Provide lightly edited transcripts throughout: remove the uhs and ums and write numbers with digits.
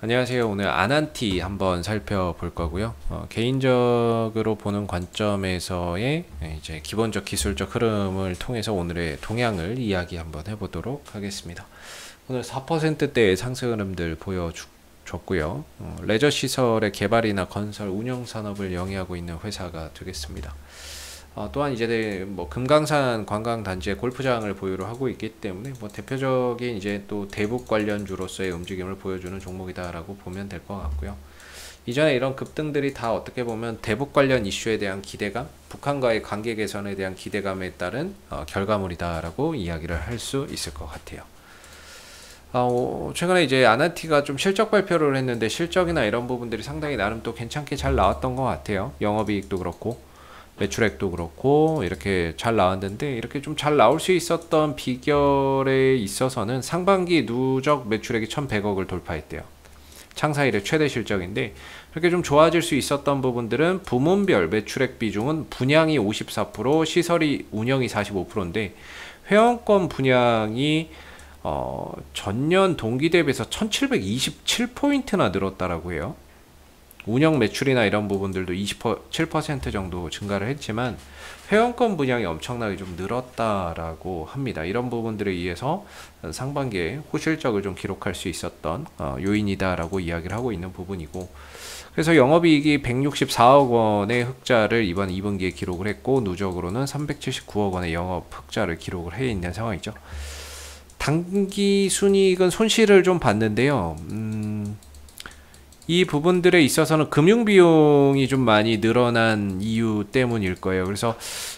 안녕하세요. 오늘 아난티 한번 살펴볼 거고요. 개인적으로 보는 관점에서의 이제 기본적 기술적 흐름을 통해서 오늘의 동향을 이야기 한번 해보도록 하겠습니다. 오늘 4%대의 상승 흐름들 보여줬고요. 레저 시설의 개발이나 건설 운영 산업을 영위하고 있는 회사가 되겠습니다. 또한 이제 뭐 금강산 관광단지의 골프장을 보유를 하고 있기 때문에 뭐 대표적인 이제 또 대북 관련주로서의 움직임을 보여주는 종목이다라고 보면 될 것 같고요. 이전에 이런 급등들이 다 어떻게 보면 대북 관련 이슈에 대한 기대감, 북한과의 관계 개선에 대한 기대감에 따른 결과물이다라고 이야기를 할 수 있을 것 같아요. 최근에 이제 아난티가 좀 실적 발표를 했는데 실적이나 이런 부분들이 상당히 나름 또 괜찮게 잘 나왔던 것 같아요. 영업이익도 그렇고 매출액도 그렇고 이렇게 잘 나왔는데, 이렇게 좀 잘 나올 수 있었던 비결에 있어서는 상반기 누적 매출액이 1100억을 돌파했대요. 창사 이래 최대 실적인데, 이렇게 좀 좋아질 수 있었던 부분들은 부문별 매출액 비중은 분양이 54%, 시설이 운영이 45%인데 회원권 분양이 전년 동기 대비해서 1727포인트나 늘었다라고 해요. 운영 매출이나 이런 부분들도 27% 정도 증가를 했지만 회원권 분양이 엄청나게 좀 늘었다라고 합니다. 이런 부분들에 의해서 상반기에 호실적을 좀 기록할 수 있었던 요인이다라고 이야기를 하고 있는 부분이고, 그래서 영업이익이 164억 원의 흑자를 이번 2분기에 기록을 했고, 누적으로는 379억 원의 영업 흑자를 기록을 해 있는 상황이죠. 단기 순이익은 손실을 좀 봤는데요. 이 부분들에 있어서는 금융비용이 좀 많이 늘어난 이유 때문일 거예요. 그래서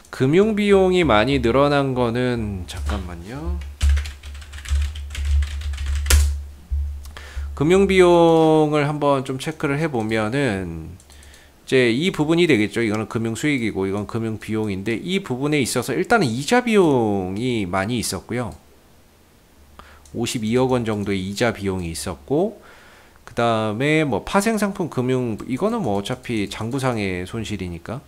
금융비용이 많이 늘어난 거는, 잠깐만요. 금융비용을 한번 좀 체크를 해보면은 이제 이 부분이 되겠죠. 이거는 금융수익이고 이건 금융비용인데, 이 부분에 있어서 일단은 이자 비용이 많이 있었고요. 52억 원 정도의 이자 비용이 있었고, 그 다음에 뭐 파생상품 금융, 이거는 뭐 어차피 장부상의 손실이니까.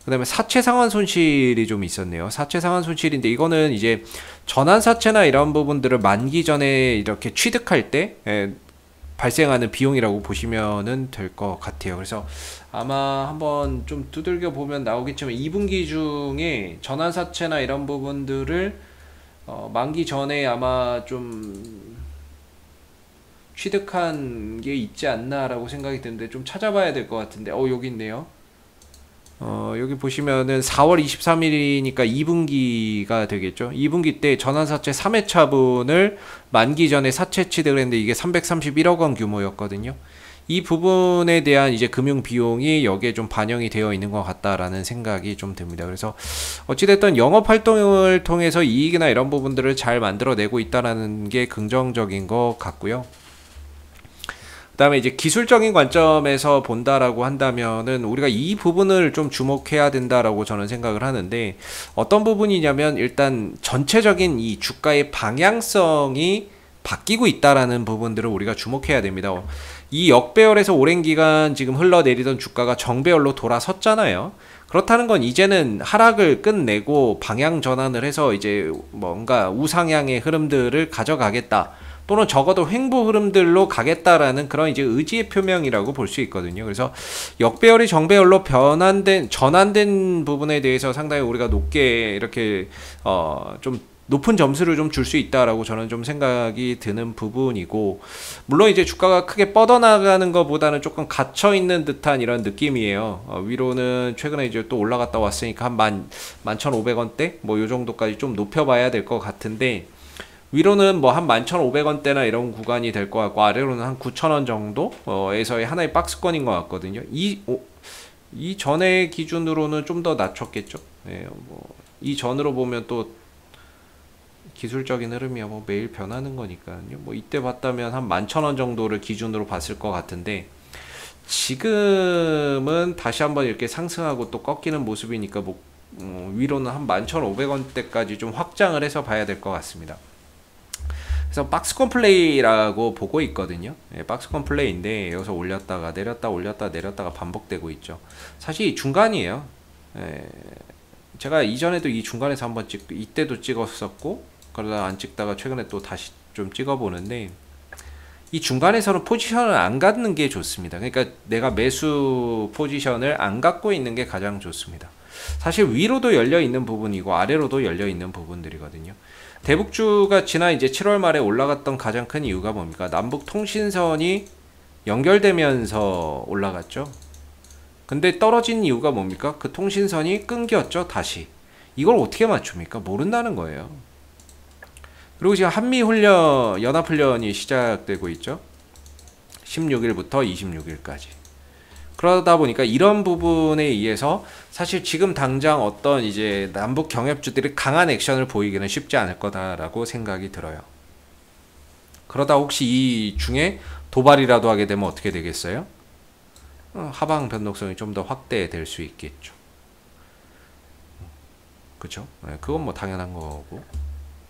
그 다음에 사채상환 손실이 좀 있었네요. 사채상환 손실인데, 이거는 이제 전환사채나 이런 부분들을 만기 전에 이렇게 취득할 때 발생하는 비용이라고 보시면 될 것 같아요. 그래서 아마 한번 좀 두들겨 보면 나오겠지만 2분기 중에 전환사채나 이런 부분들을 만기 전에 아마 좀 취득한 게 있지 않나라고 생각이 드는데, 좀 찾아봐야 될 것 같은데, 여기 있네요. 여기 보시면은 4월 23일이니까 2분기가 되겠죠. 2분기 때 전환사채 3회 차분을 만기 전에 사채 취득을 했는데 이게 331억 원 규모였거든요. 이 부분에 대한 이제 금융 비용이 여기에 좀 반영이 되어 있는 것 같다라는 생각이 좀 듭니다. 그래서 어찌됐든 영업 활동을 통해서 이익이나 이런 부분들을 잘 만들어내고 있다라는 게 긍정적인 것 같고요. 그 다음에 이제 기술적인 관점에서 본다라고 한다면은 우리가 이 부분을 좀 주목해야 된다라고 저는 생각을 하는데, 어떤 부분이냐면 일단 전체적인 이 주가의 방향성이 바뀌고 있다라는 부분들을 우리가 주목해야 됩니다. 이 역배열에서 오랜 기간 지금 흘러내리던 주가가 정배열로 돌아섰잖아요. 그렇다는 건 이제는 하락을 끝내고 방향 전환을 해서 이제 뭔가 우상향의 흐름들을 가져가겠다, 또는 적어도 횡보 흐름들로 가겠다라는 그런 이제 의지의 표명이라고 볼 수 있거든요. 그래서 역배열이 정배열로 전환된 부분에 대해서 상당히 우리가 높게 이렇게 좀 높은 점수를 좀 줄 수 있다라고 저는 좀 생각이 드는 부분이고, 물론 이제 주가가 크게 뻗어나가는 것보다는 조금 갇혀 있는 듯한 이런 느낌이에요. 위로는 최근에 이제 또 올라갔다 왔으니까 한 11,500원대 뭐 요 정도까지 좀 높여봐야 될 것 같은데, 위로는 뭐 한 11,500원대나 이런 구간이 될 것 같고, 아래로는 한 9,000원 정도에서의 하나의 박스권인 것 같거든요. 이 전의 기준으로는 좀 더 낮췄겠죠. 네, 이 전으로 보면 또 기술적인 흐름이야 뭐 매일 변하는 거니까요. 뭐 이때 봤다면 한 11,000원 정도를 기준으로 봤을 것 같은데, 지금은 다시 한번 이렇게 상승하고 또 꺾이는 모습이니까 뭐 위로는 한 11,500원대까지 좀 확장을 해서 봐야 될 것 같습니다. 그래서 박스권 플레이라고 보고 있거든요. 박스권 플레이인데 여기서 올렸다가 내렸다 올렸다 내렸다가 반복되고 있죠. 사실 이 중간이에요. 제가 이전에도 이 중간에서 한번 이때도 찍었었고, 그러다 안 찍다가 최근에 또 다시 좀 찍어보는데, 이 중간에서는 포지션을 안 갖는 게 좋습니다. 그러니까 내가 매수 포지션을 안 갖고 있는 게 가장 좋습니다. 사실 위로도 열려 있는 부분이고 아래로도 열려 있는 부분들이거든요. 대북주가 지난 이제 7월 말에 올라갔던 가장 큰 이유가 뭡니까? 남북 통신선이 연결되면서 올라갔죠. 근데 떨어진 이유가 뭡니까? 그 통신선이 끊겼죠, 다시. 이걸 어떻게 맞춥니까? 모른다는 거예요. 그리고 지금 한미훈련, 연합훈련이 시작되고 있죠. 16일부터 26일까지. 그러다 보니까 이런 부분에 의해서 사실 지금 당장 어떤 이제 남북 경협주들이 강한 액션을 보이기는 쉽지 않을 거다라고 생각이 들어요. 그러다 혹시 이 중에 도발이라도 하게 되면 어떻게 되겠어요? 하방 변동성이 좀 더 확대될 수 있겠죠. 그쵸? 네, 그건 뭐 당연한 거고.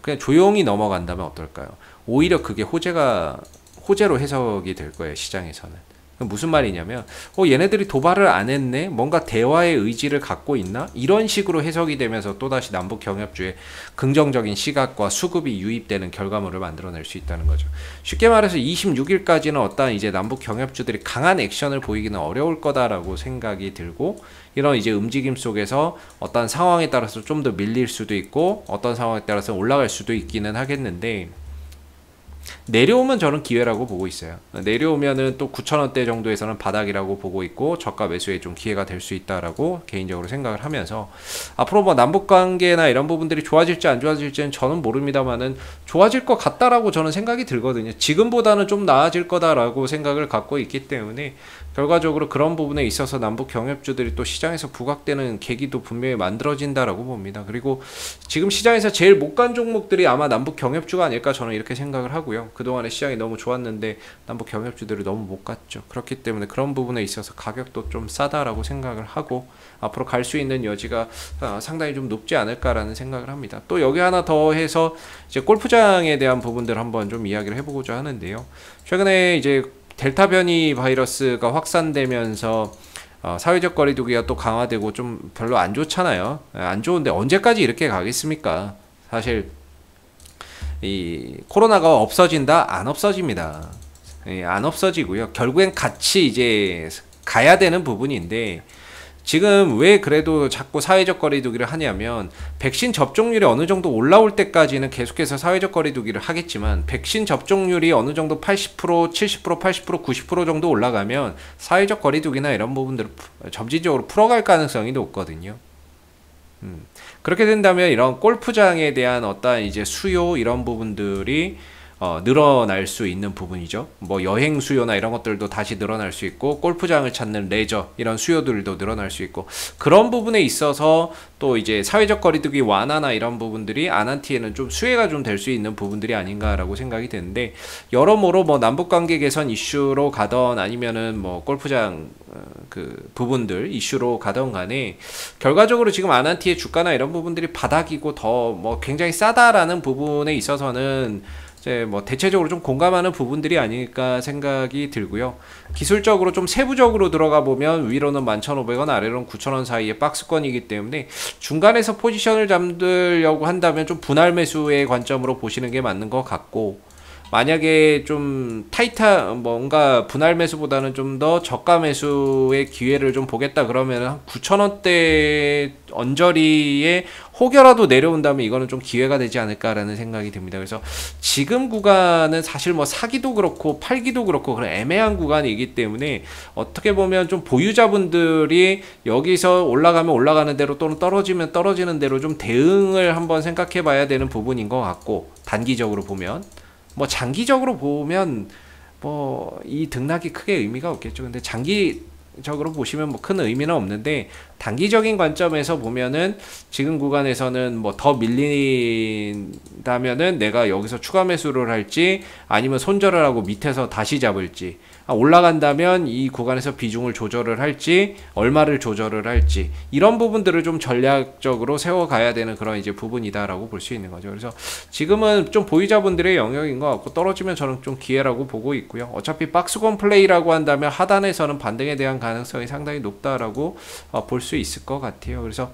그냥 조용히 넘어간다면 어떨까요? 오히려 그게 호재로 해석이 될 거예요, 시장에서는. 무슨 말이냐면 얘네들이 도발을 안 했네? 뭔가 대화의 의지를 갖고 있나? 이런 식으로 해석이 되면서 또다시 남북 경협주의 긍정적인 시각과 수급이 유입되는 결과물을 만들어낼 수 있다는 거죠. 쉽게 말해서 26일까지는 어떤 이제 남북 경협주들이 강한 액션을 보이기는 어려울 거다라고 생각이 들고, 이런 이제 움직임 속에서 어떤 상황에 따라서 좀 더 밀릴 수도 있고 어떤 상황에 따라서 올라갈 수도 있기는 하겠는데, 내려오면 저는 기회라고 보고 있어요. 내려오면은 또 9,000원대 정도에서는 바닥이라고 보고 있고 저가 매수에 좀 기회가 될 수 있다라고 개인적으로 생각을 하면서, 앞으로 뭐 남북 관계나 이런 부분들이 좋아질지 안 좋아질지는 저는 모릅니다만은 좋아질 것 같다라고 저는 생각이 들거든요. 지금보다는 좀 나아질 거다라고 생각을 갖고 있기 때문에 결과적으로 그런 부분에 있어서 남북 경협주들이 또 시장에서 부각되는 계기도 분명히 만들어진다라고 봅니다. 그리고 지금 시장에서 제일 못 간 종목들이 아마 남북 경협주가 아닐까 저는 이렇게 생각을 하고요. 그동안에 시장이 너무 좋았는데 남북 경협주들이 너무 못 갔죠. 그렇기 때문에 그런 부분에 있어서 가격도 좀 싸다라고 생각을 하고 앞으로 갈 수 있는 여지가 상당히 좀 높지 않을까라는 생각을 합니다. 또 여기 하나 더 해서 이제 골프장에 대한 부분들 한번 좀 이야기를 해보고자 하는데요. 최근에 이제 델타 변이 바이러스가 확산되면서 사회적 거리두기가 또 강화되고 좀 별로 안 좋잖아요. 안 좋은데 언제까지 이렇게 가겠습니까? 사실 이 코로나가 없어진다? 안 없어집니다. 안 없어지고요. 결국엔 같이 이제 가야 되는 부분인데, 지금 왜 그래도 자꾸 사회적 거리두기를 하냐면, 백신 접종률이 어느 정도 올라올 때까지는 계속해서 사회적 거리두기를 하겠지만 백신 접종률이 어느 정도 80%, 70%, 80%, 90% 정도 올라가면 사회적 거리두기나 이런 부분들을 점진적으로 풀어갈 가능성이 높거든요. 그렇게 된다면 이런 골프장에 대한 어떤 이제 수요 이런 부분들이 늘어날 수 있는 부분이죠. 뭐 여행 수요나 이런 것들도 다시 늘어날 수 있고, 골프장을 찾는 레저 이런 수요들도 늘어날 수 있고, 그런 부분에 있어서 또 이제 사회적 거리두기 완화나 이런 부분들이 아난티에는 좀 수혜가 좀 될 수 있는 부분들이 아닌가라고 생각이 되는데, 여러모로 뭐 남북관계 개선 이슈로 가던 아니면은 뭐 골프장 그 부분들 이슈로 가던 간에 결과적으로 지금 아난티의 주가나 이런 부분들이 바닥이고 더 뭐 굉장히 싸다라는 부분에 있어서는 이제 뭐 대체적으로 좀 공감하는 부분들이 아닐까 생각이 들고요. 기술적으로 좀 세부적으로 들어가 보면 위로는 11,500원, 아래로는 9,000원 사이의 박스권이기 때문에 중간에서 포지션을 잡으려고 한다면 좀 분할 매수의 관점으로 보시는 게 맞는 것 같고, 만약에 좀 타이트한 뭔가 분할 매수보다는 좀 더 저가 매수의 기회를 좀 보겠다 그러면 한 9,000원대 언저리에 혹여라도 내려온다면 이거는 좀 기회가 되지 않을까라는 생각이 듭니다. 그래서 지금 구간은 사실 뭐 사기도 그렇고 팔기도 그렇고 그런 애매한 구간이기 때문에 어떻게 보면 좀 보유자분들이 여기서 올라가면 올라가는 대로 또는 떨어지면 떨어지는 대로 좀 대응을 한번 생각해 봐야 되는 부분인 것 같고, 단기적으로 보면 뭐 장기적으로 보면 뭐 이 등락이 크게 의미가 없겠죠. 근데 장기적으로 보시면 뭐 큰 의미는 없는데, 단기적인 관점에서 보면은 지금 구간에서는 뭐 더 밀린다면은 내가 여기서 추가 매수를 할지 아니면 손절을 하고 밑에서 다시 잡을지, 올라간다면 이 구간에서 비중을 조절을 할지 얼마를 조절을 할지, 이런 부분들을 좀 전략적으로 세워가야 되는 그런 이제 부분이다라고 볼 수 있는 거죠. 그래서 지금은 좀 보유자분들의 영역인 것 같고, 떨어지면 저는 좀 기회라고 보고 있고요. 어차피 박스권 플레이라고 한다면 하단에서는 반등에 대한 가능성이 상당히 높다라고 볼 수 있을 것 같아요. 그래서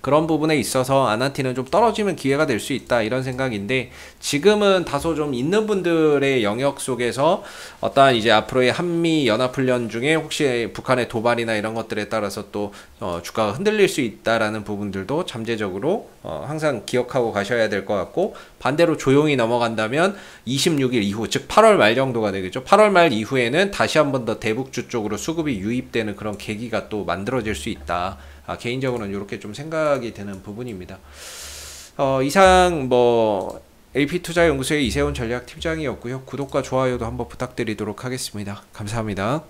그런 부분에 있어서 아난티는 좀 떨어지면 기회가 될 수 있다 이런 생각인데, 지금은 다소 좀 있는 분들의 영역 속에서 어떠한 이제 앞으로의 한미 연합훈련 중에 혹시 북한의 도발이나 이런 것들에 따라서 또 주가가 흔들릴 수 있다라는 부분들도 잠재적으로 항상 기억하고 가셔야 될 것 같고, 반대로 조용히 넘어간다면 26일 이후, 즉 8월 말 정도가 되겠죠. 8월 말 이후에는 다시 한번 더 대북주 쪽으로 수급이 유입되는 그런 계기가 또 만들어질 수 있다. 개인적으로는 이렇게 좀 생각이 되는 부분입니다. 이상 AP투자연구소의 이세훈 전략팀장이었고요. 구독과 좋아요도 한번 부탁드리도록 하겠습니다. 감사합니다.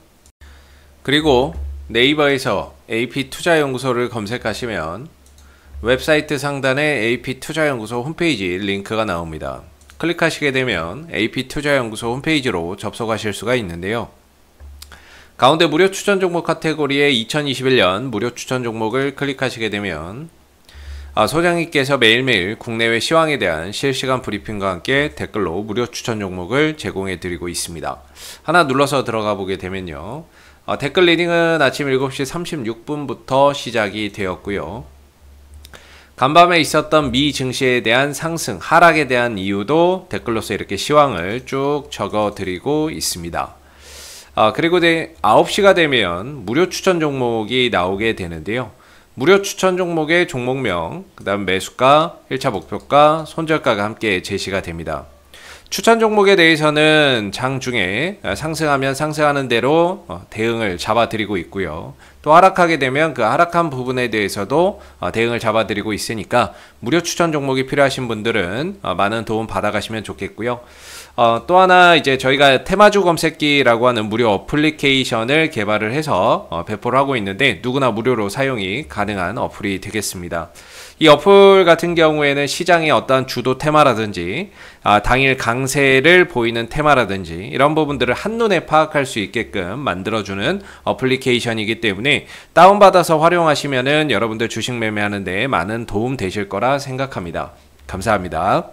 그리고 네이버에서 AP투자연구소를 검색하시면 웹사이트 상단에 AP투자연구소 홈페이지 링크가 나옵니다. 클릭하시게 되면 AP투자연구소 홈페이지로 접속하실 수가 있는데요. 가운데 무료 추천 종목 카테고리의 2021년 무료 추천 종목을 클릭하시게 되면 소장님께서 매일매일 국내외 시황에 대한 실시간 브리핑과 함께 댓글로 무료 추천 종목을 제공해 드리고 있습니다. 하나 눌러서 들어가 보게 되면요, 댓글 리딩은 아침 7시 36분부터 시작이 되었고요. 간밤에 있었던 미 증시에 대한 상승, 하락에 대한 이유도 댓글로서 이렇게 시황을 쭉 적어 드리고 있습니다. 그리고 9시가 되면 무료 추천 종목이 나오게 되는데요. 무료 추천 종목의 종목명, 그 다음 매수가, 1차 목표가, 손절가가 함께 제시가 됩니다. 추천 종목에 대해서는 장중에 상승하면 상승하는 대로 대응을 잡아드리고 있고요. 또 하락하게 되면 그 하락한 부분에 대해서도 대응을 잡아드리고 있으니까 무료 추천 종목이 필요하신 분들은 많은 도움 받아가시면 좋겠고요. 또 하나 이제 저희가 테마주 검색기라고 하는 무료 어플리케이션을 개발을 해서 배포를 하고 있는데, 누구나 무료로 사용이 가능한 어플이 되겠습니다. 이 어플 같은 경우에는 시장의 어떠한 주도 테마라든지 당일 강세를 보이는 테마라든지 이런 부분들을 한눈에 파악할 수 있게끔 만들어주는 어플리케이션이기 때문에 다운받아서 활용하시면은 여러분들 주식 매매하는 데 많은 도움 되실 거라 생각합니다. 감사합니다.